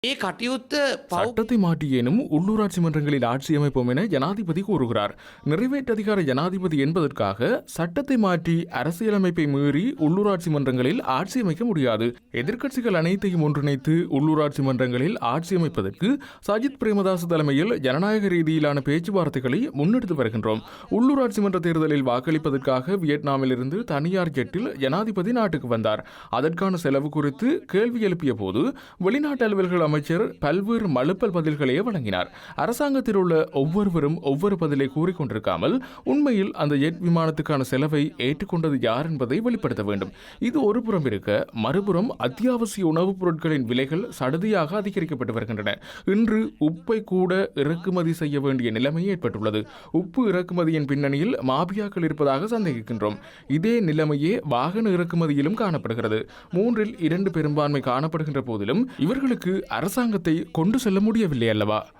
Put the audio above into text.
ඒ කටයුත්ත சட்டத்தை மாற்றியேனும் உள்ளூராட்சி மன்றங்களில் ஆட்சி அமைப்போம் என ஜனாதிபதி கூறுகிறார். நிறைவேற்றதிகார ஜனாதிபதி என்பதற்காக சட்டத்தை மாற்றி அரசியலமைப்பை மீறி உள்ளூராட்சி மன்றங்களில் ஆட்சி அமைக்க முடியாது. எதிர்க்கட்சிகள் அனைத்தையும் ஒன்றிணைத்து உள்ளூராட்சி மன்றங்களில் ஆட்சி அமைப்பதற்கு சஜித் பிரேமதாஸ் தலைமையில் ஜனநாயக ரீதியிலான பேச்சுவார்த்தைகளை முன்னெடுத்து வருகின்றோம். உள்ளூராட்சி மன்ற தேர்தலில் வாக்களிப்பதற்காக வியட்நாமிலிருந்து தனியார் ஜெட்டில் ஜனாதிபதி நாட்டுக்கு வந்தார். அதற்கான செலவு குறித்து கேள்வி எழுப்பிய போது வெளிநாட்டு அலுவல்கள் அமைச்சர் பல்வேறு மழுப்பல் பதில்களையே வழங்கினார். அரசாங்கத்தில் உள்ள ஒவ்வொருவரும் ஒவ்வொரு பதிலை கூறிக்கொண்டிருக்காமல் உண்மையில் அந்த ஜெட் விமானத்துக்கான செலவை ஏற்றுக்கொண்டது யார் என்பதை வெளிப்படுத்த வேண்டும். இது ஒரு புறம் இருக்க, மறுபுறம் அத்தியாவசிய உணவுப் பொருட்களின் விலைகள் சடுதியாக அதிகரிக்கப்பட்டு வருகின்றன. இன்று உப்பை கூட இறக்குமதி செய்ய வேண்டிய நிலைமை ஏற்பட்டுள்ளது. உப்பு இறக்குமதியின் பின்னணியில் மாபியாக்கள் இருப்பதாக சந்தேகிக்கின்றோம். இதே நிலைமையே வாகன இறக்குமதியிலும் காணப்படுகிறது. 3 இல் 2 பெரும்பான்மை காணப்படுகின்ற போதிலும் இவர்களுக்கு அரசாங்கத்தை கொண்டு செல்ல முடியவில்லை அல்லவா?